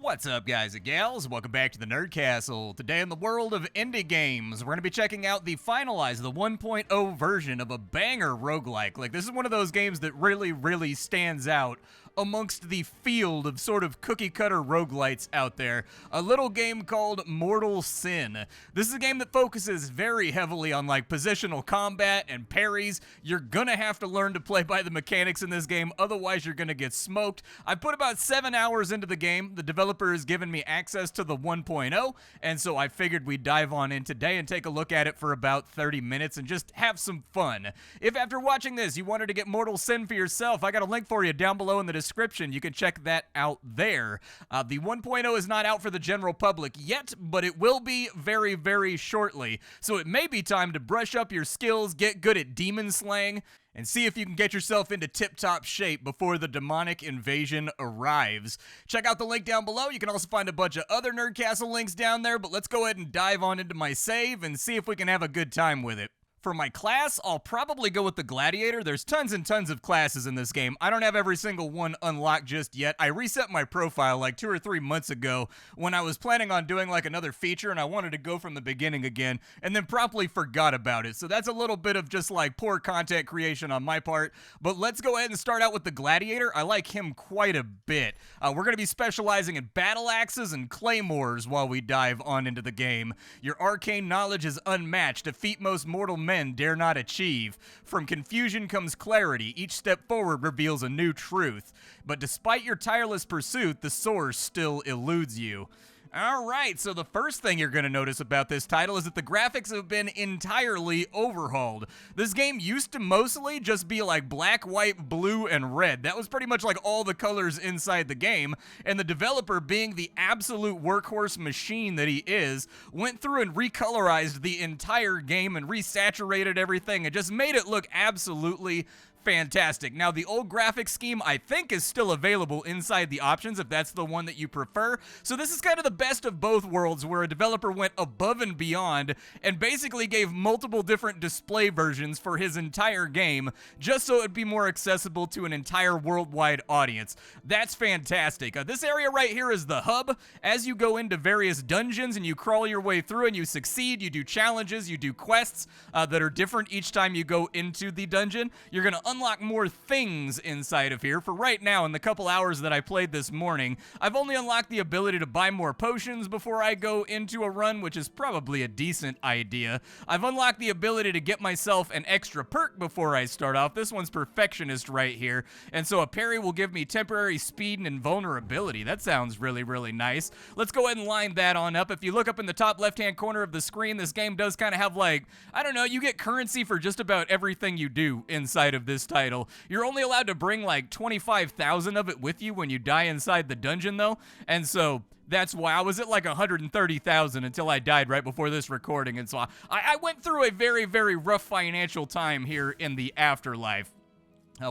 What's up, guys and gals? Welcome back to the Nerd Castle. Today in the world of indie games, we're going to be checking out the 1.0 version of a banger roguelike. Like, this is one of those games that really stands out amongst the field of sort of cookie-cutter roguelites out there. A little game called Mortal Sin. This is a game that focuses very heavily on, like, positional combat and parries. You're gonna have to learn to play by the mechanics in this game, otherwise you're gonna get smoked. I put about 7 hours into the game. The developer has given me access to the 1.0, and so I figured we'd dive on in today and take a look at it for about 30 minutes and just have some fun. If after watching this you wanted to get Mortal Sin for yourself, I got a link for you down below in the description. You can check that out there. The 1.0 is not out for the general public yet, but it will be very shortly. So it may be time to brush up your skills, get good at demon slaying, and see if you can get yourself into tip-top shape before the demonic invasion arrives. Check out the link down below. You can also find a bunch of other Nerd Castle links down there, but let's go ahead and dive on into my save and see if we can have a good time with it. For my class, I'll probably go with the Gladiator. There's tons and tons of classes in this game. I don't have every single one unlocked just yet. I reset my profile like 2 or 3 months ago when I was planning on doing like another feature and I wanted to go from the beginning again and then promptly forgot about it. So that's a little bit of just like poor content creation on my part. But let's go ahead and start out with the Gladiator. I like him quite a bit. We're going to be specializing in battle axes and claymores while we dive on into the game. Your arcane knowledge is unmatched. A feat most mortal men dare not achieve. From confusion comes clarity. Each step forward reveals a new truth. But despite your tireless pursuit, the source still eludes you. Alright, so the first thing you're going to notice about this title is that the graphics have been entirely overhauled. This game used to mostly just be like black, white, blue, and red. That was pretty much like all the colors inside the game, and the developer, being the absolute workhorse machine that he is, went through and recolorized the entire game and resaturated everything and just made it look absolutely fantastic. Now, the old graphic scheme, I think, is still available inside the options if that's the one that you prefer. So this is kind of the best of both worlds, where a developer went above and beyond and basically gave multiple different display versions for his entire game just so it'd be more accessible to an entire worldwide audience. That's fantastic. This area right here is the hub. As you go into various dungeons and you crawl your way through and you succeed, you do challenges, you do quests that are different each time you go into the dungeon, you're going to unlock more things inside of here. For right now, in the couple hours that I played this morning, I've only unlocked the ability to buy more potions before I go into a run, which is probably a decent idea. I've unlocked the ability to get myself an extra perk before I start off. This one's Perfectionist right here, and so a parry will give me temporary speed and invulnerability. That sounds really nice. Let's go ahead and line that on up. If you look up in the top left-hand corner of the screen, this game does kind of have like, I don't know, you get currency for just about everything you do inside of this title. You're only allowed to bring like 25,000 of it with you when you die inside the dungeon though, and so that's why I was at like 130,000 until I died right before this recording, and so I went through a very rough financial time here in the afterlife.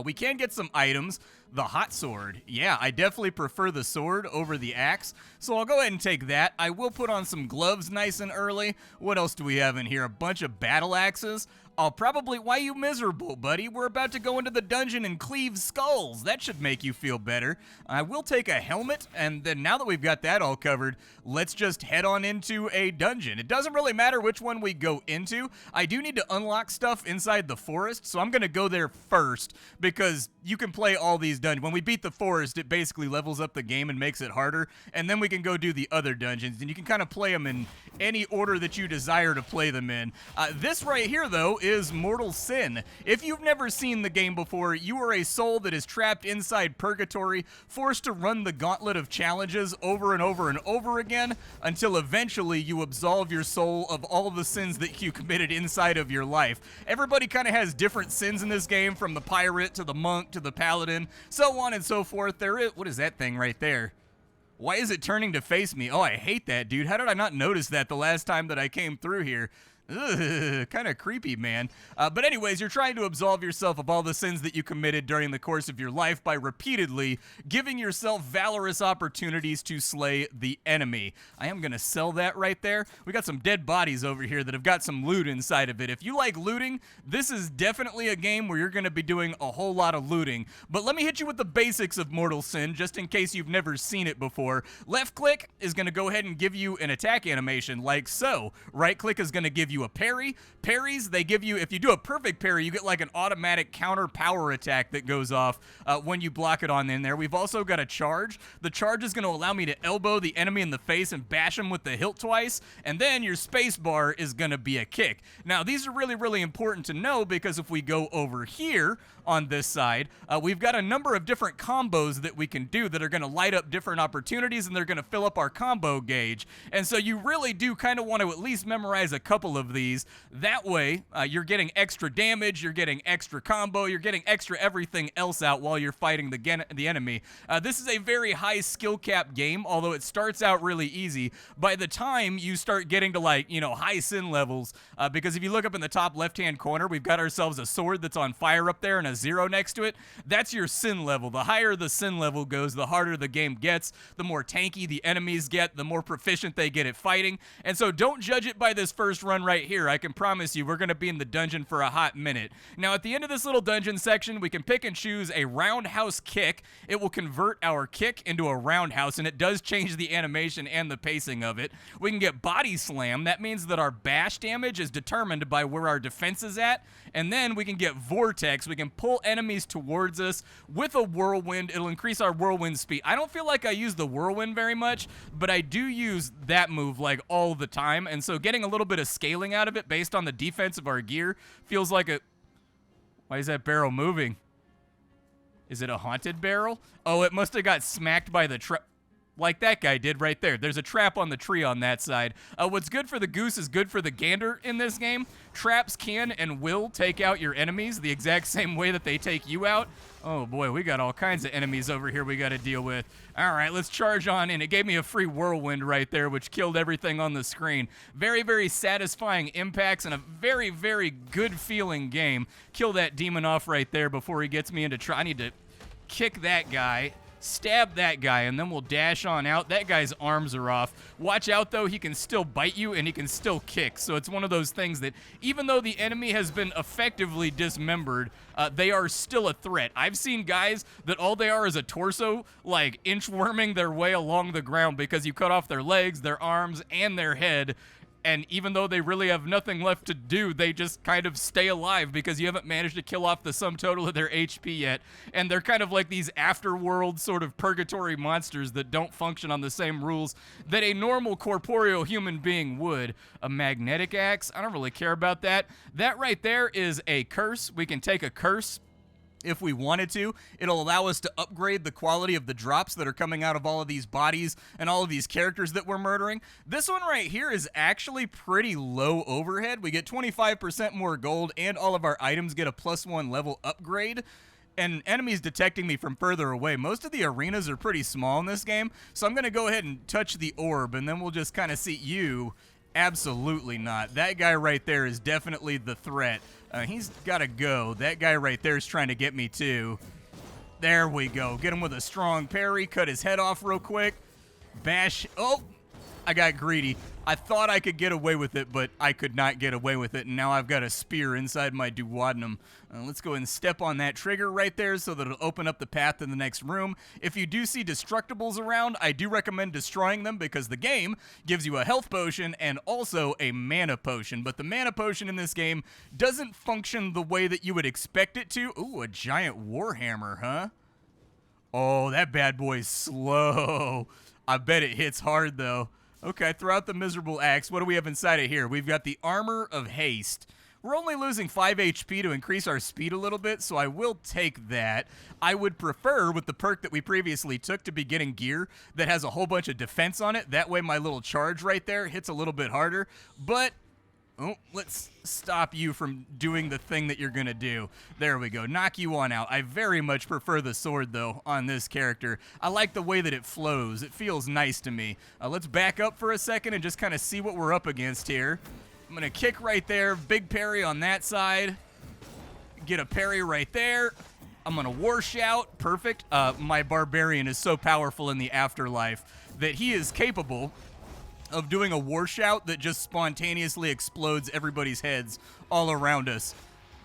We can get some items. The hot sword. Yeah, I definitely prefer the sword over the axe, so I'll go ahead and take that. I will put on some gloves nice and early. What else do we have in here? A bunch of battle axes. I'll probably... Why you miserable, buddy? We're about to go into the dungeon and cleave skulls. That should make you feel better. I will take a helmet, and then now that we've got that all covered, let's just head on into a dungeon. It doesn't really matter which one we go into. I do need to unlock stuff inside the forest, so I'm going to go there first, because you can play all these dungeons. When we beat the forest, it basically levels up the game and makes it harder, and then we can go do the other dungeons, and you can kind of play them in any order that you desire to play them in. This right here, though, is Mortal Sin. If you've never seen the game before, you are a soul that is trapped inside purgatory, forced to run the gauntlet of challenges over and over again until eventually you absolve your soul of all the sins that you committed inside of your life. Everybody kind of has different sins in this game, from the pirate to the monk to the paladin, so on and so forth. What is that thing right there? Why is it turning to face me? Oh, I hate that, dude. How did I not notice that the last time that I came through here? Ugh, kind of creepy, man. But anyways, you're trying to absolve yourself of all the sins that you committed during the course of your life by repeatedly giving yourself valorous opportunities to slay the enemy. I am going to sell that right there. We got some dead bodies over here that have got some loot inside of it. If you like looting, this is definitely a game where you're going to be doing a whole lot of looting. But let me hit you with the basics of Mortal Sin, just in case you've never seen it before. Left click is going to go ahead and give you an attack animation like so. Right click is going to give you a parry. Parries, they give you, if you do a perfect parry, you get like an automatic counter power attack that goes off when you block it on in there. We've also got a charge. The charge is going to allow me to elbow the enemy in the face and bash him with the hilt twice, and then your space bar is going to be a kick. Now, these are really, really important to know because if we go over here on this side, we've got a number of different combos that we can do that are going to light up different opportunities, and they're going to fill up our combo gauge. And so you really do kind of want to at least memorize a couple of these. That way, you're getting extra damage, you're getting extra combo, you're getting extra everything else out while you're fighting the enemy. This is a very high skill cap game, although it starts out really easy. By the time you start getting to, like, you know, high sin levels, because if you look up in the top left-hand corner, we've got ourselves a sword that's on fire up there and a 0 next to it. That's your sin level. The higher the sin level goes, the harder the game gets, the more tanky the enemies get, the more proficient they get at fighting. And so don't judge it by this first run right here. I can promise you we're going to be in the dungeon for a hot minute. Now, at the end of this little dungeon section, we can pick and choose a roundhouse kick. It will convert our kick into a roundhouse, and it does change the animation and the pacing of it. We can get body slam. That means that our bash damage is determined by where our defense is at. And then we can get vortex. We can pull enemies towards us with a whirlwind. It'll increase our whirlwind speed. I don't feel like I use the whirlwind very much, but I do use that move like all the time. And so getting a little bit of scaling out of it based on the defense of our gear feels like a... Why is that barrel moving? Is it a haunted barrel? Oh, it must have got smacked by the trap. Like that guy did right there. There's a trap on the tree on that side. What's good for the goose is good for the gander in this game. Traps can and will take out your enemies the exact same way that they take you out. Oh boy, we got all kinds of enemies over here we got to deal with. All right, let's charge on in. It gave me a free whirlwind right there, which killed everything on the screen. Very, very satisfying impacts and a very, very good feeling game. Kill that demon off right there before he gets me into I need to kick that guy. Stab that guy, and then we'll dash on out. That guy's arms are off. Watch out, though. He can still bite you, and he can still kick. So it's one of those things that even though the enemy has been effectively dismembered, they are still a threat. I've seen guys that all they are is a torso, like inchworming their way along the ground because you cut off their legs, their arms, and their head. And even though they really have nothing left to do, they just kind of stay alive because you haven't managed to kill off the sum total of their HP yet. And they're kind of like these afterworld sort of purgatory monsters that don't function on the same rules that a normal corporeal human being would. A magnetic axe? I don't really care about that. That right there is a curse. We can take a curse. If we wanted to, it'll allow us to upgrade the quality of the drops that are coming out of all of these bodies and all of these characters that we're murdering. This one right here is actually pretty low overhead. We get 25% more gold, and all of our items get a +1 level upgrade. And enemies detecting me from further away. Most of the arenas are pretty small in this game, so I'm going to go ahead and touch the orb, and then we'll just kind of see you. Absolutely not. That guy right there is definitely the threat. He's got to go. That guy right there is trying to get me too. There we go. Get him with a strong parry. Cut his head off real quick. Bash. Oh, I got greedy. I thought I could get away with it, but I could not get away with it, and now I've got a spear inside my duodenum. Let's go ahead and step on that trigger right there so that it'll open up the path in the next room. If you do see destructibles around, I do recommend destroying them because the game gives you a health potion and also a mana potion, but the mana potion in this game doesn't function the way that you would expect it to. Ooh, a giant warhammer, huh? Oh, that bad boy's slow. I bet it hits hard, though. Okay, throw out the miserable axe. What do we have inside of here? We've got the Armor of Haste. We're only losing 5 HP to increase our speed a little bit, so I will take that. I would prefer, with the perk that we previously took, to be getting gear that has a whole bunch of defense on it. That way my little charge right there hits a little bit harder. But, oh, let's stop you from doing the thing that you're going to do. There we go. Knock you on out. I very much prefer the sword, though, on this character. I like the way that it flows. It feels nice to me. Let's back up for a second and just kind of see what we're up against here. I'm going to kick right there. Big parry on that side. Get a parry right there. I'm going to war shout. Perfect. My barbarian is so powerful in the afterlife that he is capable of doing a war shout that just spontaneously explodes everybody's heads all around us.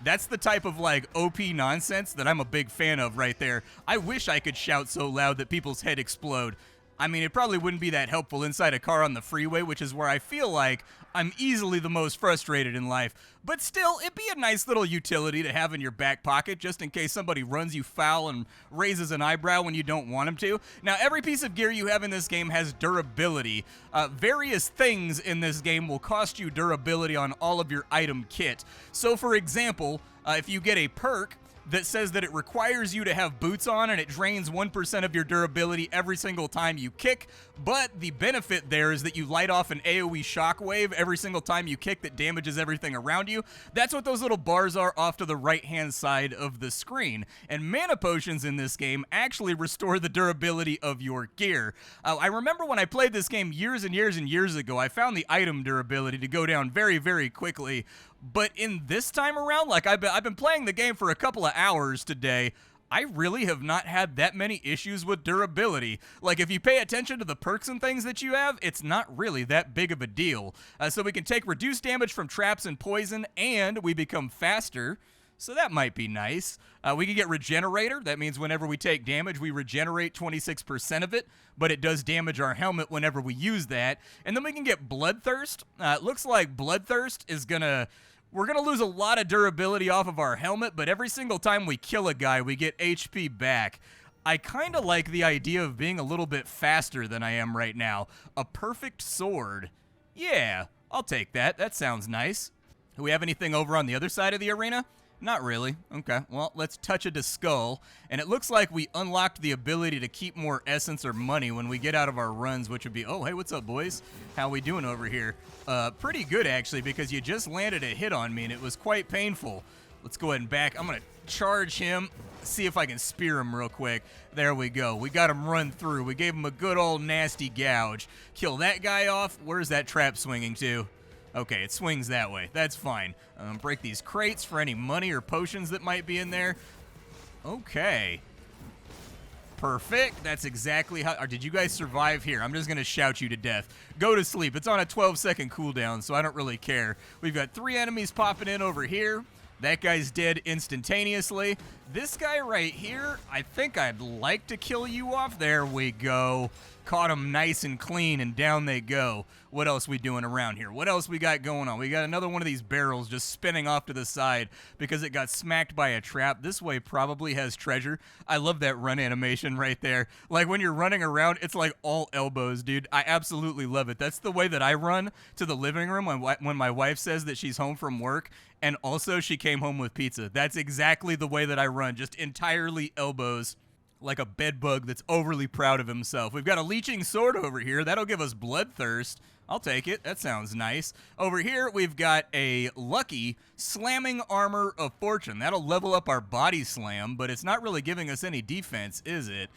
That's the type of, like, OP nonsense that I'm a big fan of right there. I wish I could shout so loud that people's head explode. I mean, it probably wouldn't be that helpful inside a car on the freeway, which is where I feel like I'm easily the most frustrated in life. But still, it'd be a nice little utility to have in your back pocket just in case somebody runs you foul and raises an eyebrow when you don't want them to. Now, every piece of gear you have in this game has durability. Various things in this game will cost you durability on all of your item kit. So, for example, if you get a perk that says that it requires you to have boots on and it drains 1% of your durability every single time you kick, but the benefit there is that you light off an AoE shockwave every single time you kick that damages everything around you. That's what those little bars are off to the right-hand side of the screen. And mana potions in this game actually restore the durability of your gear. I remember when I played this game years and years and years ago, I found the item durability to go down very, very quickly. But in this time around, like I've been playing the game for a couple of hours today, I really have not had that many issues with durability. Like, if you pay attention to the perks and things that you have, it's not really that big of a deal. So we can take reduced damage from traps and poison, and we become faster. So that might be nice. We can get Regenerator. That means whenever we take damage, we regenerate 26% of it, but it does damage our helmet whenever we use that. And then we can get Bloodthirst. It looks like Bloodthirst is gonna... We're going to lose a lot of durability off of our helmet, but every single time we kill a guy, we get HP back. I kind of like the idea of being a little bit faster than I am right now. A perfect sword. Yeah, I'll take that. That sounds nice. Do we have anything over on the other side of the arena? Not really. Okay, well, let's touch it to Skull. And it looks like we unlocked the ability to keep more essence or money when we get out of our runs, which would be, oh, hey, what's up, boys? How we doing over here? Pretty good, actually, because you just landed a hit on me, and it was quite painful. Let's go ahead and back. I'm going to charge him, see if I can spear him real quick. There we go. We got him run through. We gave him a good old nasty gouge. Kill that guy off. Where's that trap swinging to? Okay, it swings that way. That's fine. Break these crates for any money or potions that might be in there. Okay. Perfect. That's exactly how... Or did you guys survive here? I'm just going to shout you to death. Go to sleep. It's on a 12-second cooldown, so I don't really care. We've got 3 enemies popping in over here. That guy's dead instantaneously. This guy right here, I think I'd like to kill you off. There we go. Caught him nice and clean, and down they go. What else we doing around here? What else we got going on? We got another one of these barrels just spinning off to the side because it got smacked by a trap. This way probably has treasure. I love that run animation right there. Like when you're running around, it's like all elbows, dude. I absolutely love it. That's the way that I run to the living room when my wife says that she's home from work, and also she came home with pizza. That's exactly the way that I run, just entirely elbows. Like a bedbug that's overly proud of himself. We've got a leeching sword over here. That'll give us bloodthirst. I'll take it. That sounds nice. Over here, we've got a lucky slamming armor of fortune. That'll level up our body slam, but it's not really giving us any defense, is it?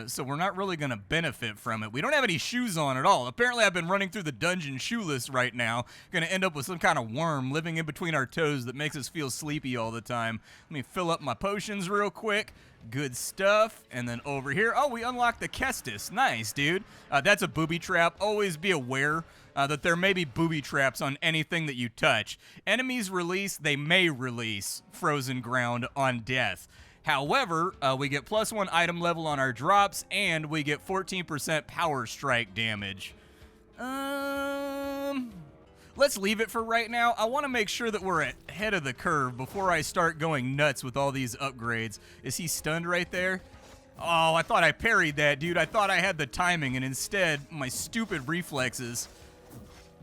So we're not really going to benefit from it. We don't have any shoes on at all. Apparently, I've been running through the dungeon shoeless right now. Going to end up with some kind of worm living in between our toes that makes us feel sleepy all the time. Let me fill up my potions real quick. Good stuff. And then over here, oh, we unlocked the Kestis. Nice, dude. That's a booby trap. Always be aware that there may be booby traps on anything that you touch. Enemies release, they may release frozen ground on death. However, we get +1 item level on our drops, and we get 14% power strike damage. Let's leave it for right now. I want to make sure that we're ahead of the curve before I start going nuts with all these upgrades. Is he stunned right there? Oh, I thought I parried that, dude. I thought I had the timing, and instead, my stupid reflexes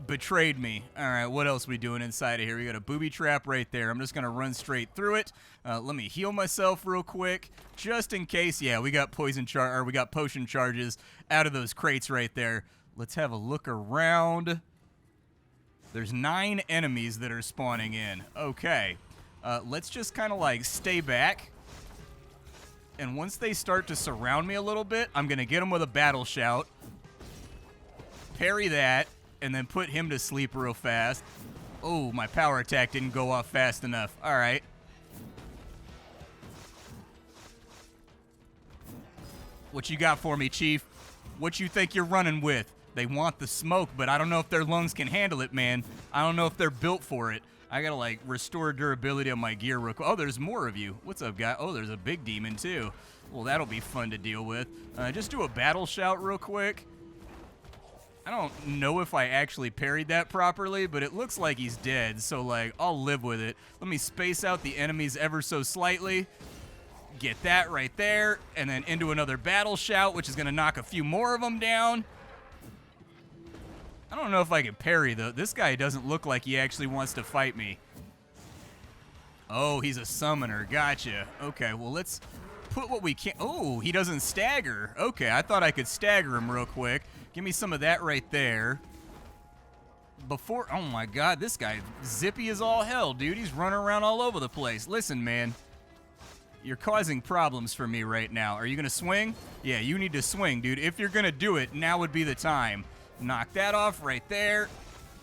betrayed me. All right, what else we doing inside of here? We got a booby trap right there. I'm just going to run straight through it. Let me heal myself real quick, just in case. Yeah, we got potion charges out of those crates right there. Let's have a look around. There's 9 enemies that are spawning in. Okay. Let's just kind of like stay back. And once they start to surround me a little bit, I'm going to get them with a battle shout. Parry that. And then put him to sleep real fast. Oh, my power attack didn't go off fast enough. All right. What you got for me, Chief? What you think you're running with? They want the smoke, but I don't know if their lungs can handle it, man. I don't know if they're built for it. I gotta, like, restore durability on my gear real quick. Oh, there's more of you. What's up, guy? Oh, there's a big demon, too. Well, that'll be fun to deal with. Just do a battle shout real quick. I don't know if I actually parried that properly, but it looks like he's dead, so, like, I'll live with it. Let me space out the enemies ever so slightly. Get that right there, and then into another battle shout, which is going to knock a few more of them down. I don't know if I can parry, though. This guy doesn't look like he actually wants to fight me. Oh, he's a summoner. Gotcha. Okay, well, let's put what we can. Oh, he doesn't stagger. Okay, I thought I could stagger him real quick. Give me some of that right there. Before, oh my God, this guy zippy as all hell, dude. He's running around all over the place. Listen, man, you're causing problems for me right now. Are you gonna swing? Yeah, you need to swing, dude. If you're gonna do it, now would be the time. Knock that off right there.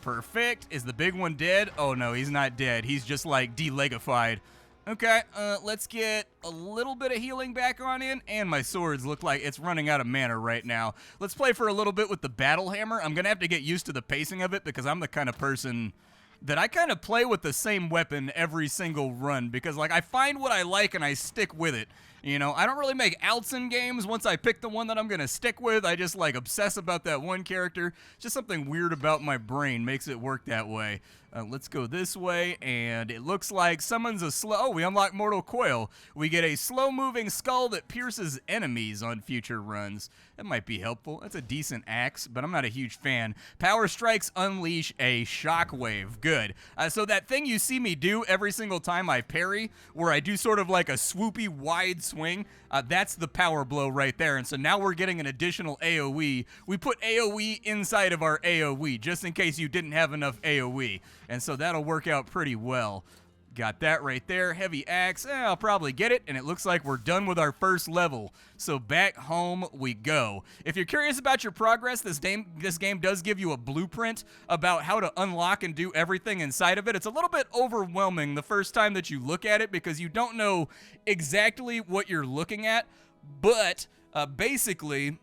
Perfect. Is the big one dead? Oh no, he's not dead. He's just like delegified. Okay, let's get a little bit of healing back on in, and my swords look like it's running out of mana right now. Let's play for a little bit with the battle hammer. I'm gonna have to get used to the pacing of it because I'm the kind of person that I kind of play with the same weapon every single run because, like, I find what I like and I stick with it. You know, I don't really make outs in games. Once I pick the one that I'm going to stick with, I just, like, obsess about that one character. Just something weird about my brain makes it work that way. Let's go this way, and it looks like summons a slow... Oh, we unlock Mortal Coil. We get a slow-moving skull that pierces enemies on future runs. That might be helpful. That's a decent axe, but I'm not a huge fan. Power Strikes unleash a shockwave. Good. So that thing you see me do every single time I parry, where I do sort of like a swoopy, wide swing, that's the power blow right there. And so now we're getting an additional AoE. We put AoE inside of our AoE, just in case you didn't have enough AoE. And so that'll work out pretty well. Got that right there. Heavy axe. I'll probably get it. And it looks like we're done with our first level. So back home we go. If you're curious about your progress, this game does give you a blueprint about how to unlock and do everything inside of it. It's a little bit overwhelming the first time that you look at it because you don't know exactly what you're looking at. But basically,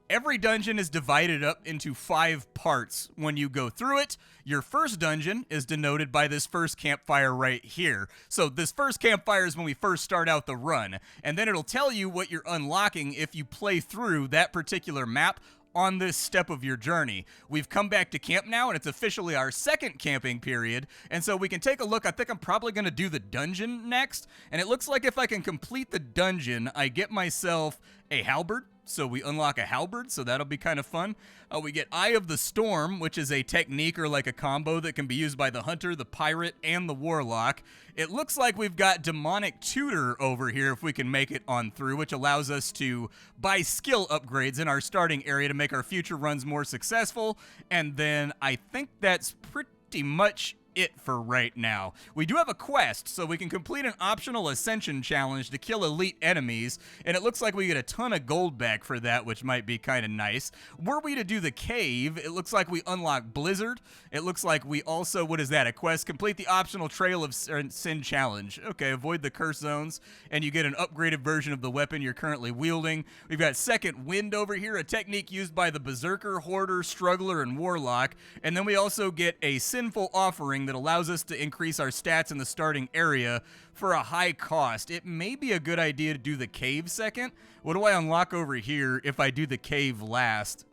every dungeon is divided up into 5 parts when you go through it. Your first dungeon is denoted by this first campfire right here. So this first campfire is when we first start out the run. And then it'll tell you what you're unlocking if you play through that particular map on this step of your journey. We've come back to camp now, and it's officially our second camping period, and so we can take a look. I think I'm probably going to do the dungeon next, and it looks like if I can complete the dungeon, I get myself a halberd. So we unlock a halberd, so that'll be kind of fun. We get Eye of the Storm, which is a technique or like a combo that can be used by the hunter, the pirate, and the warlock. It looks like we've got Demonic Tutor over here if we can make it on through, which allows us to buy skill upgrades in our starting area to make our future runs more successful. And then I think that's pretty much it for right now. We do have a quest, so we can complete an optional ascension challenge to kill elite enemies, and it looks like we get a ton of gold back for that, which might be kind of nice. Were we to do the cave, it looks like we unlock Blizzard. It looks like we also, what is that, a quest? Complete the optional Trail of Sin challenge. Okay, avoid the curse zones, and you get an upgraded version of the weapon you're currently wielding. We've got Second Wind over here, a technique used by the Berserker, Hoarder, Struggler, and Warlock, and then we also get a Sinful Offering that allows us to increase our stats in the starting area for a high cost. It may be a good idea to do the cave second. What do I unlock over here if I do the cave last?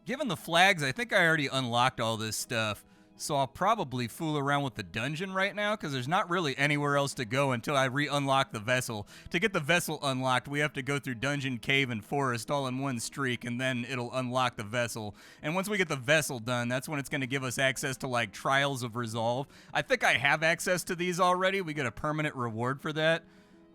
Given the flags, I think I already unlocked all this stuff. So I'll probably fool around with the dungeon right now because there's not really anywhere else to go until I re-unlock the vessel. To get the vessel unlocked, we have to go through dungeon, cave, and forest all in one streak, and then it'll unlock the vessel. And once we get the vessel done, that's when it's going to give us access to, like, Trials of Resolve. I think I have access to these already. We get a permanent reward for that.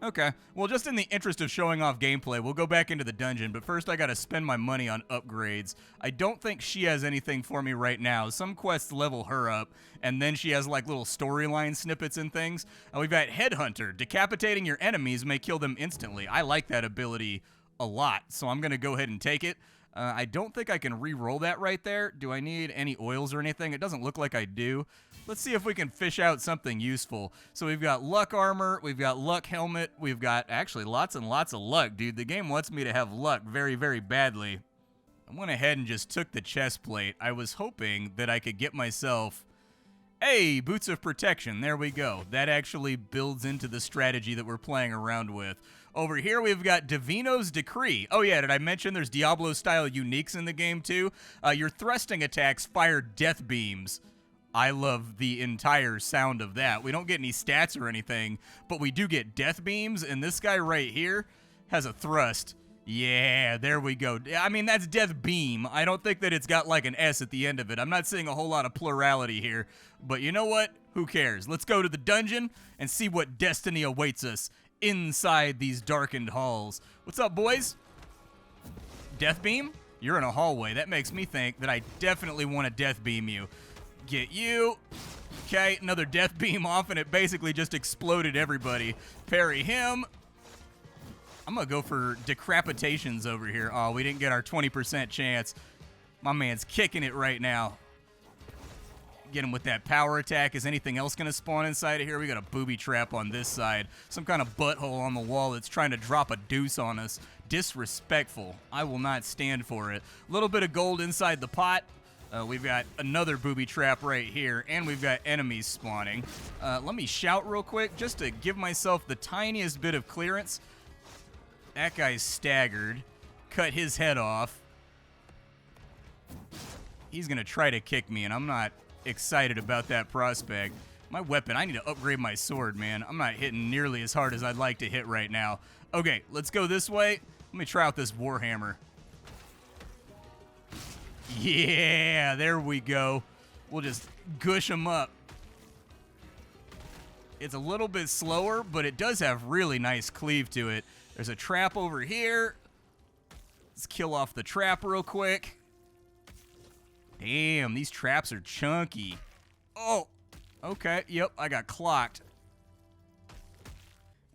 Okay, well, just in the interest of showing off gameplay, we'll go back into the dungeon, but first I gotta spend my money on upgrades. I don't think she has anything for me right now. Some quests level her up, and then she has, like, little storyline snippets and things. We've got Headhunter. Decapitating your enemies may kill them instantly. I like that ability a lot, so I'm gonna go ahead and take it. I don't think I can re-roll that right there. Do I need any oils or anything? It doesn't look like I do. Let's see if we can fish out something useful. So we've got luck armor, we've got luck helmet, we've got actually lots and lots of luck, dude. The game wants me to have luck very, very badly. I went ahead and just took the chest plate. I was hoping that I could get myself, hey, boots of protection. There we go. That actually builds into the strategy that we're playing around with. Over here, we've got Divino's Decree. Oh, yeah, did I mention there's Diablo-style uniques in the game, too? Your thrusting attacks fire death beams. I love the entire sound of that. We don't get any stats or anything, but we do get death beams, and this guy right here has a thrust. Yeah, there we go. I mean, that's death beam. I don't think that it's got like an S at the end of it. I'm not seeing a whole lot of plurality here, but you know what? Who cares? Let's go to the dungeon and see what destiny awaits us inside these darkened halls. What's up, boys? Death beam? You're in a hallway. That makes me think that I definitely want to death beam you. Get you. Okay, another death beam off, and it basically just exploded everybody. Parry him. I'm going to go for decapitations over here. Oh, we didn't get our 20% chance. My man's kicking it right now. Get him with that power attack. Is anything else going to spawn inside of here? We got a booby trap on this side. Some kind of butthole on the wall that's trying to drop a deuce on us. Disrespectful. I will not stand for it. A little bit of gold inside the pot. We've got another booby trap right here, and we've got enemies spawning. Let me shout real quick just to give myself the tiniest bit of clearance. That guy's staggered. Cut his head off. He's going to try to kick me, and I'm not excited about that prospect. My weapon, I need to upgrade my sword, man. I'm not hitting nearly as hard as I'd like to hit right now. Okay, let's go this way. Let me try out this Warhammer. Yeah, there we go. We'll just gush him up. It's a little bit slower, but it does have really nice cleave to it. There's a trap over here. Let's kill off the trap real quick. Damn, these traps are chunky. Oh, okay. Yep, I got clocked.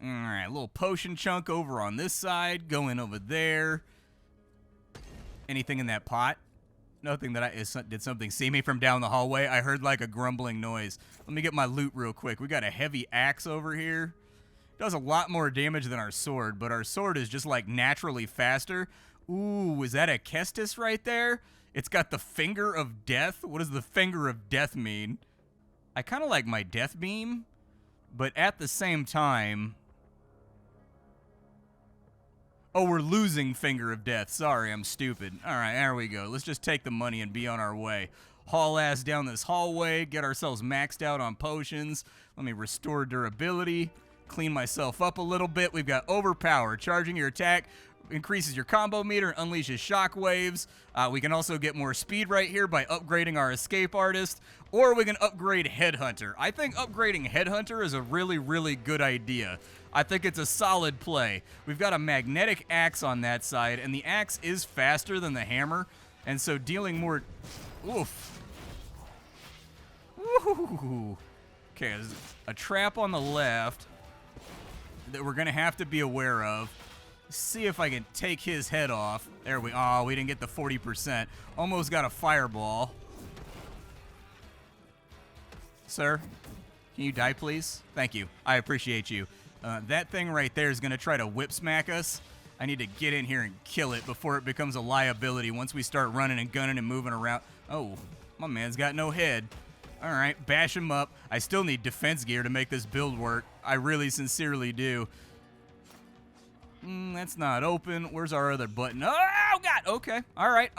All right, a little potion chunk over on this side. Going over there. Anything in that pot? Nothing that did something see me from down the hallway? I heard like a grumbling noise. Let me get my loot real quick. We got a heavy axe over here. Does a lot more damage than our sword, but our sword is just like naturally faster. Ooh, is that a Kestis right there? It's got the finger of death. What does the finger of death mean? I kind of like my death beam, but at the same time... Oh, we're losing finger of death. Sorry, I'm stupid. All right, there we go. Let's just take the money and be on our way. Haul ass down this hallway, get ourselves maxed out on potions. Let me restore durability, clean myself up a little bit. We've got overpower. Charging your attack increases your combo meter, unleashes shockwaves. We can also get more speed right here by upgrading our escape artist, or we can upgrade Headhunter. I think upgrading Headhunter is a really, really good idea. I think it's a solid play. We've got a magnetic axe on that side, and the axe is faster than the hammer, and so dealing more... Oof. Ooh. Okay, there's a trap on the left that we're going to have to be aware of. See if I can take his head off. There we... Oh, we didn't get the 40%. Almost got a fireball. Sir, can you die, please? Thank you. I appreciate you. That thing right there is going to try to whip smack us. I need to get in here and kill it before it becomes a liability once we start running and gunning and moving around. Oh, my man's got no head. All right, bash him up. I still need defense gear to make this build work. I really sincerely do. That's not open. Where's our other button? Oh, God. Okay. All right.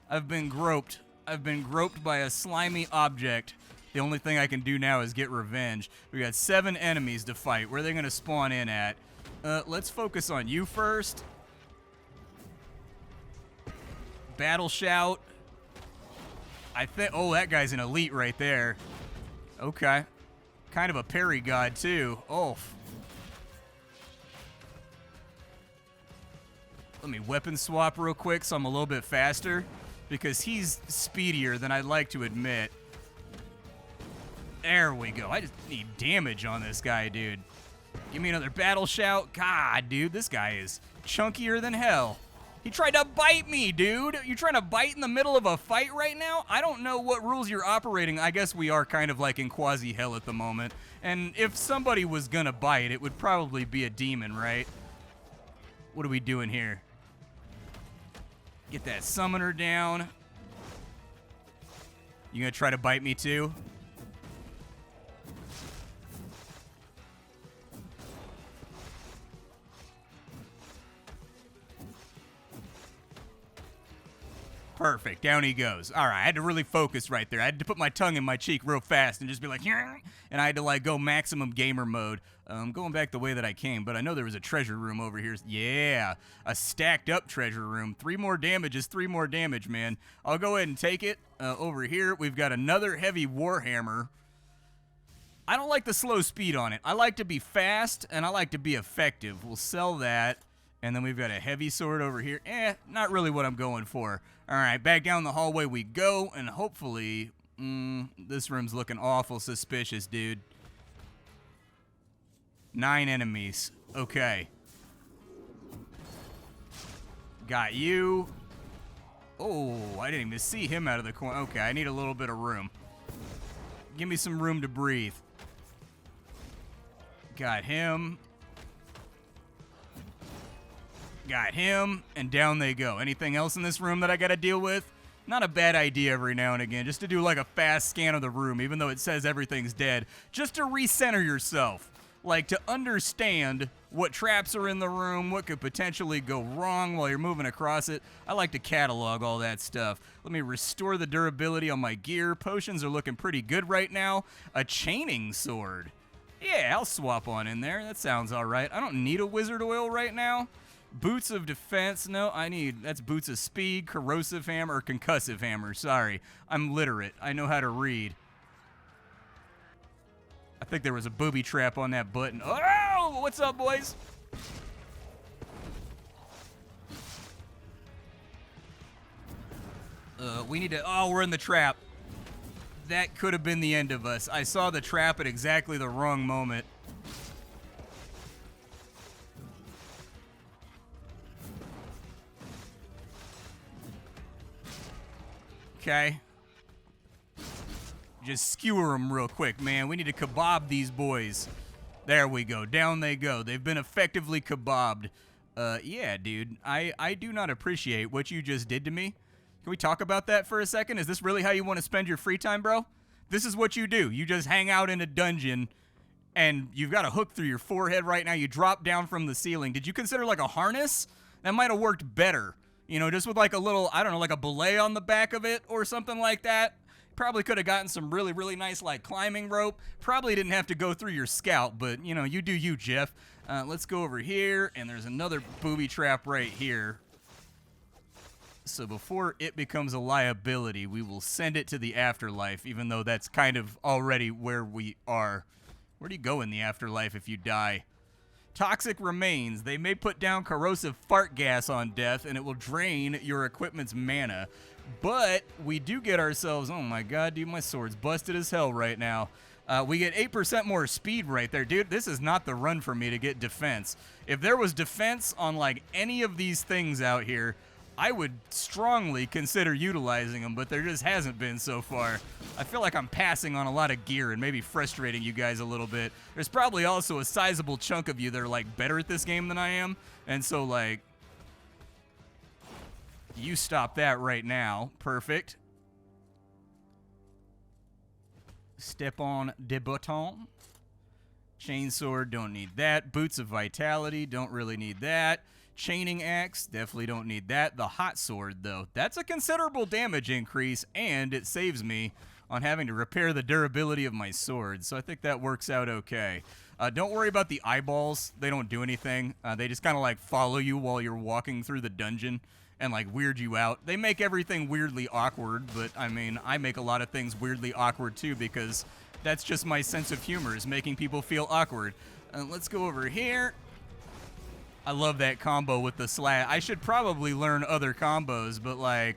I've been groped. I've been groped by a slimy object. The only thing I can do now is get revenge. We got 7 enemies to fight. Where are they going to spawn in at? Let's focus on you first. Battle shout. I think... Oh, that guy's an elite right there. Okay. Kind of a parry god, too. Oh. Let me weapon swap real quick so I'm a little bit faster, because he's speedier than I'd like to admit. There we go. I just need damage on this guy, dude. Give me another battle shout. God, dude, this guy is chunkier than hell. He tried to bite me, dude. You trying to bite in the middle of a fight right now? I don't know what rules you're operating. I guess we are kind of like in quasi-hell at the moment. And if somebody was gonna bite, it would probably be a demon, right? What are we doing here? Get that summoner down. You gonna try to bite me too? Perfect. Down he goes. All right, I had to really focus right there. I had to put my tongue in my cheek real fast and just be like, "Yarr!" And I had to like go maximum gamer mode. Going back the way that I came, but I know there was a treasure room over here. Yeah, a stacked up treasure room. 3 more damage is 3 more damage, man. I'll go ahead and take it. Over here, we've got another heavy warhammer. I don't like the slow speed on it. I like to be fast, and I like to be effective. We'll sell that. And then we've got a heavy sword over here. Not really what I'm going for. All right, back down the hallway we go, and hopefully, this room's looking awful suspicious, dude. 9 enemies. Okay. Got you. Oh, I didn't even see him out of the corner. Okay, I need a little bit of room. Give me some room to breathe. Got him. Got him, and down they go. Anything else in this room that I gotta deal with? Not a bad idea every now and again, just to do like a fast scan of the room, even though it says everything's dead, just to recenter yourself. Like, to understand what traps are in the room, what could potentially go wrong while you're moving across it. I like to catalog all that stuff. Let me restore the durability on my gear. Potions are looking pretty good right now. A chaining sword. Yeah, I'll swap on in there. That sounds all right. I don't need a wizard oil right now. Boots of defense. No, that's boots of speed, corrosive hammer, or concussive hammer. Sorry, I'm literate. I know how to read. I think there was a booby trap on that button. Oh, what's up, boys? We need to, we're in the trap. That could have been the end of us. I saw the trap at exactly the wrong moment. Okay. Just skewer them real quick, man. We need to kebab these boys. There we go. Down they go. They've been effectively kebabbed. Yeah, dude. I do not appreciate what you just did to me. Can we talk about that for a second? Is this really how you want to spend your free time, bro? This is what you do. You just hang out in a dungeon, and you've got a hook through your forehead right now. You drop down from the ceiling. Did you consider like a harness? That might have worked better. You know, just with like a little, I don't know, like a belay on the back of it or something like that. Probably could have gotten some really, really nice, like, climbing rope. Probably didn't have to go through your scalp, but, you know, you do you, Jeff. Let's go over here, and there's another booby trap right here. So before it becomes a liability, we will send it to the afterlife, even though that's kind of already where we are. Where do you go in the afterlife if you die? Toxic remains. They may put down corrosive fart gas on death, and it will drain your equipment's mana. But we do get ourselves... Oh, my God, dude, my sword's busted as hell right now. We get 8% more speed right there. Dude, this is not the run for me to get defense. If there was defense on, like, any of these things out here, I would strongly consider utilizing them, but there just hasn't been so far. I feel like I'm passing on a lot of gear and maybe frustrating you guys a little bit. There's probably also a sizable chunk of you that are, like, better at this game than I am, and so, like, you stop that right now. Perfect. Step on de bouton. Chainsword, don't need that. Boots of vitality, don't really need that. Chaining axe, definitely don't need that. The hot sword, though, that's a considerable damage increase, and it saves me on having to repair the durability of my sword, so I think that works out okay. Don't worry about the eyeballs. They don't do anything. They just kind of, like, follow you while you're walking through the dungeon and, like, weird you out. They make everything weirdly awkward, but, I mean, I make a lot of things weirdly awkward, too, because that's just my sense of humor, is making people feel awkward. Let's go over here. I love that combo with the Splat. I should probably learn other combos, but, like,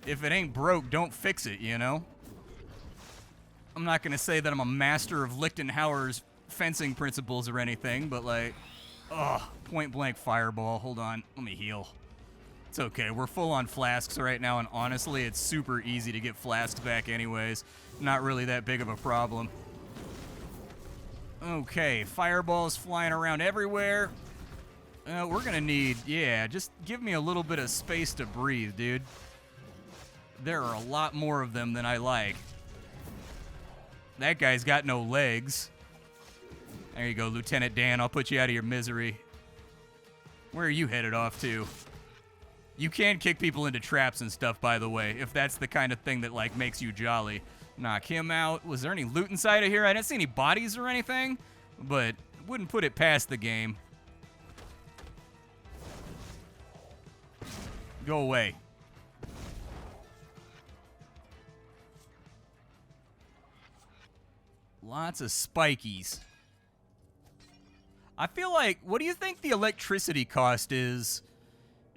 if it ain't broke, don't fix it, you know? I'm not going to say that I'm a master of Lichtenhauer's fencing principles or anything, but, like, point blank fireball. Hold on. Let me heal. It's okay. We're full on flasks right now, and honestly, it's super easy to get flasks back anyways. Not really that big of a problem. Okay, fireballs flying around everywhere. We're gonna need, yeah, just give me a little bit of space to breathe, dude. There are a lot more of them than I like. That guy's got no legs. There you go, Lieutenant Dan. I'll put you out of your misery. Where are you headed off to? You can kick people into traps and stuff, by the way, if that's the kind of thing that, like, makes you jolly. Knock him out. Was there any loot inside of here? I didn't see any bodies or anything, but wouldn't put it past the game. Go away. Lots of spikies. I feel like, what do you think the electricity cost is?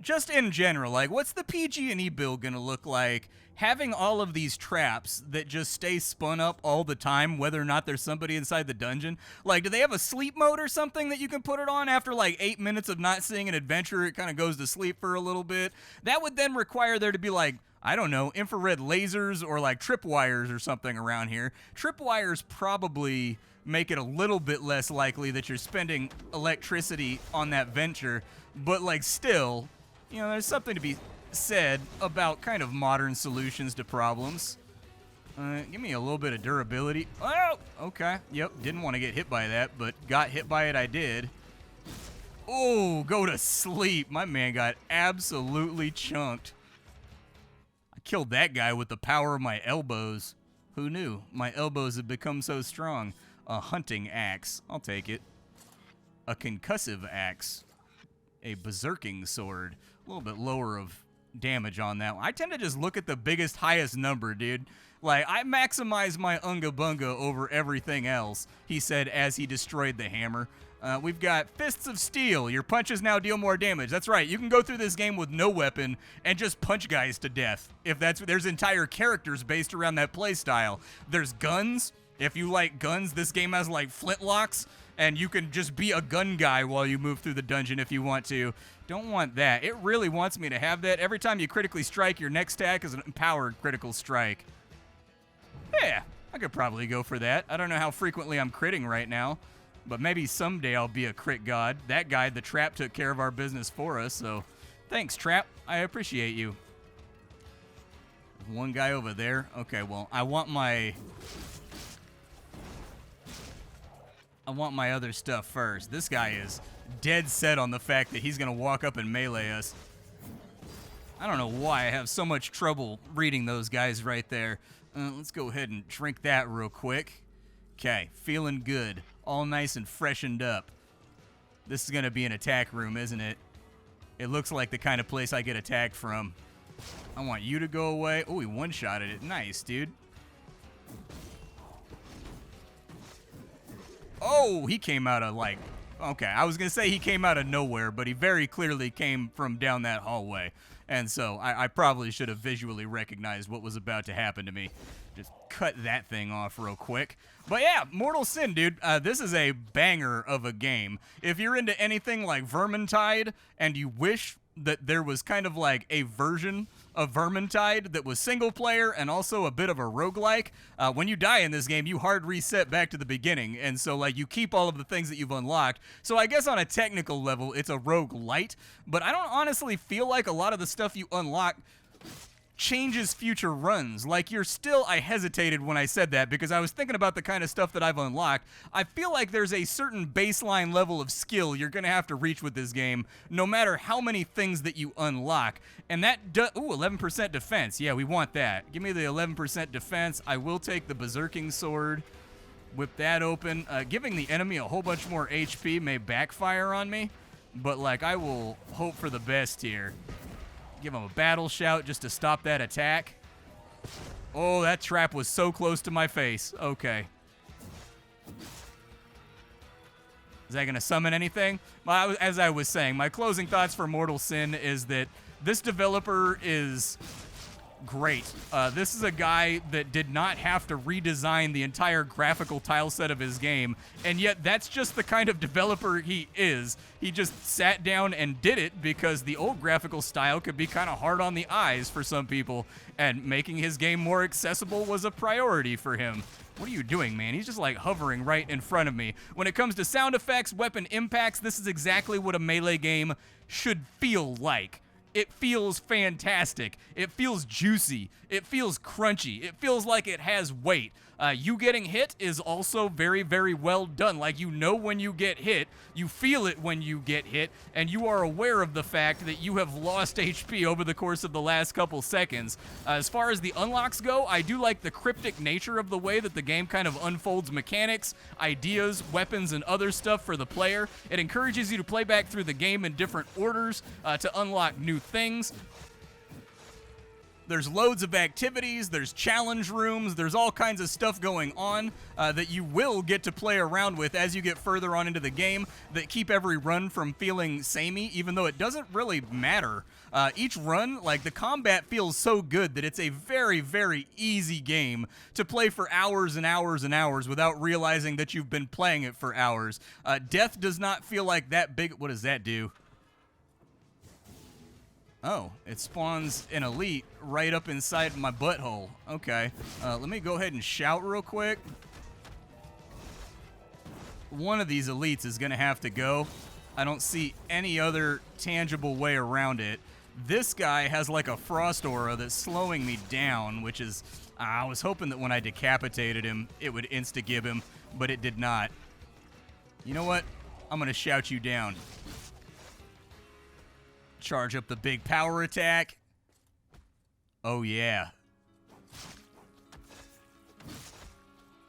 Just in general, like, what's the PG&E bill gonna look like having all of these traps that just stay spun up all the time, whether or not there's somebody inside the dungeon? Like, do they have a sleep mode or something that you can put it on after, like, 8 minutes of not seeing an adventure? It kind of goes to sleep for a little bit. That would then require there to be, like, I don't know, infrared lasers or, like, tripwires or something around here. Tripwires probably make it a little bit less likely that you're spending electricity on that venture, but, like, still, you know, there's something to be said about kind of modern solutions to problems. Give me a little bit of durability. Oh, okay. Yep, didn't want to get hit by that, but got hit by it I did. Oh, go to sleep. My man got absolutely chunked. I killed that guy with the power of my elbows. Who knew? My elbows have become so strong. A hunting axe. I'll take it. A concussive axe. A berserking sword. A little bit lower of damage on that one. I tend to just look at the biggest, highest number, dude. Like, I maximize my Unga Bunga over everything else, he said as he destroyed the hammer. We've got Fists of Steel. Your punches now deal more damage. That's right. You can go through this game with no weapon and just punch guys to death. If that's, there's entire characters based around that playstyle. There's guns. If you like guns, this game has, like, flintlocks, and you can just be a gun guy while you move through the dungeon if you want to. Don't want that. It really wants me to have that. Every time you critically strike, your next attack is an empowered critical strike. Yeah, I could probably go for that. I don't know how frequently I'm critting right now, but maybe someday I'll be a crit god. That guy, the Trap, took care of our business for us, so thanks, Trap. I appreciate you. One guy over there. Okay, well, I want my other stuff first. This guy is dead set on the fact that he's going to walk up and melee us. I don't know why I have so much trouble reading those guys right there. Let's go ahead and drink that real quick. Okay, feeling good. All nice and freshened up. This is going to be an attack room, isn't it? It looks like the kind of place I get attacked from. I want you to go away. Oh, he one-shotted it. Nice, dude. Oh, he came out of, like, okay, I was going to say he came out of nowhere, but he very clearly came from down that hallway. And so I probably should have visually recognized what was about to happen to me. Just cut that thing off real quick. But yeah, Mortal Sin, dude, this is a banger of a game. If you're into anything like Vermintide and you wish that there was kind of like a version of Vermintide that was single player and also a bit of a roguelike, when you die in this game, you hard reset back to the beginning. And so, like, you keep all of the things that you've unlocked. So I guess on a technical level, it's a roguelite. But I don't honestly feel like a lot of the stuff you unlock changes future runs. Like, you're still, I hesitated when I said that because I was thinking about the kind of stuff that I've unlocked. I feel like there's a certain baseline level of skill you're gonna have to reach with this game, no matter how many things that you unlock. And that ooh, 11% defense. Yeah, we want that. Give me the 11% defense. I will take the berserking sword. Whip that open. Giving the enemy a whole bunch more HP may backfire on me, but, like, I will hope for the best here. Give him a battle shout just to stop that attack. Oh, that trap was so close to my face. Okay. Is that going to summon anything? Well, as I was saying, my closing thoughts for Mortal Sin is that this developer is great. This is a guy that did not have to redesign the entire graphical tile set of his game, and yet that's just the kind of developer he is. He just sat down and did it because the old graphical style could be kind of hard on the eyes for some people, and making his game more accessible was a priority for him. What are you doing, man? He's just like hovering right in front of me. When it comes to sound effects, weapon impacts, this is exactly what a melee game should feel like. It feels fantastic. It feels juicy. It feels crunchy. It feels like it has weight. You getting hit is also very, very well done. Like, you know when you get hit, you feel it when you get hit, and you are aware of the fact that you have lost HP over the course of the last couple seconds. As far as the unlocks go, I do like the cryptic nature of the way that the game kind of unfolds mechanics, ideas, weapons, and other stuff for the player. It encourages you to play back through the game in different orders to unlock new things. There's loads of activities, there's challenge rooms, there's all kinds of stuff going on that you will get to play around with as you get further on into the game that keep every run from feeling samey, even though it doesn't really matter. Each run, like, the combat feels so good that it's a very, very easy game to play for hours and hours and hours without realizing that you've been playing it for hours. Death does not feel like that big. What does that do? Oh, it spawns an elite right up inside my butthole. Okay, let me go ahead and shout real quick. One of these elites is gonna have to go. I don't see any other tangible way around it. This guy has like a frost aura that's slowing me down, which is, I was hoping that when I decapitated him, it would insta-gib him, but it did not. You know what? I'm gonna shout you down. Charge up the big power attack. Oh, yeah.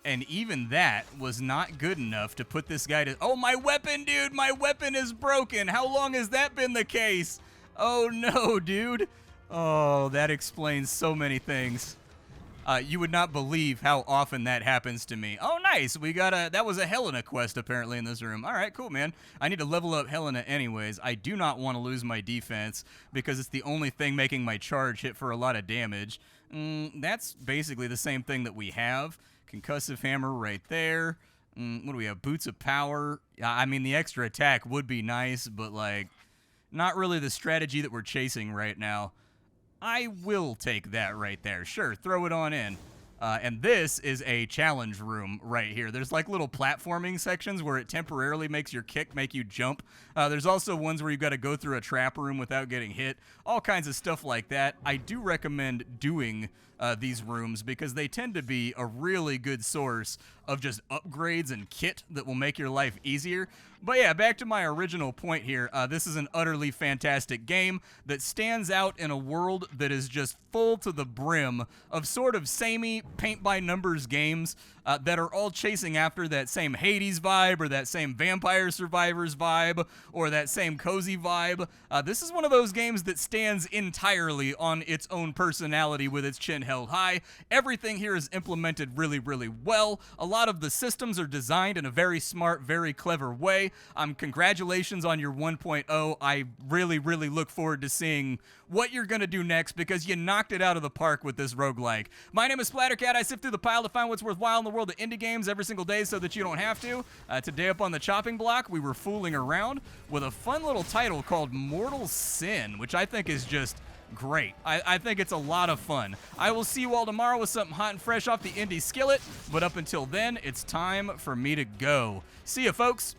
And even that was not good enough to put this guy to... Oh, my weapon, dude! My weapon is broken! How long has that been the case? Oh, no, dude. Oh, that explains so many things. You would not believe how often that happens to me. Oh, nice. We got a... That was a Helena quest, apparently, in this room. All right, cool, man. I need to level up Helena anyways. I do not want to lose my defense because it's the only thing making my charge hit for a lot of damage. That's basically the same thing that we have. Concussive hammer right there. What do we have? Boots of power. I mean, the extra attack would be nice, but, like, not really the strategy that we're chasing right now. I will take that right there. Sure, throw it on in. And this is a challenge room right here. There's like little platforming sections where it temporarily makes your kick make you jump. There's also ones where you've got to go through a trap room without getting hit. All kinds of stuff like that. I do recommend doing these rooms because they tend to be a really good source of just upgrades and kit that will make your life easier. But yeah, back to my original point here. This is an utterly fantastic game that stands out in a world that is just full to the brim of sort of samey paint-by-numbers games that are all chasing after that same Hades vibe or that same Vampire Survivors vibe or that same cozy vibe. This is one of those games that stands entirely on its own personality with its chin held high. Everything here is implemented really, really well. A lot of the systems are designed in a very smart, very clever way. Congratulations on your 1.0. I really, really look forward to seeing what you're going to do next because you knocked it out of the park with this roguelike. My name is Splattercat. I sift through the pile to find what's worthwhile in the world of indie games every single day so that you don't have to. Today up on the chopping block, we were fooling around with a fun little title called Mortal Sin, which I think is just great. I think it's a lot of fun. I will see you all tomorrow with something hot and fresh off the indie skillet, but up until then, it's time for me to go. See ya, folks.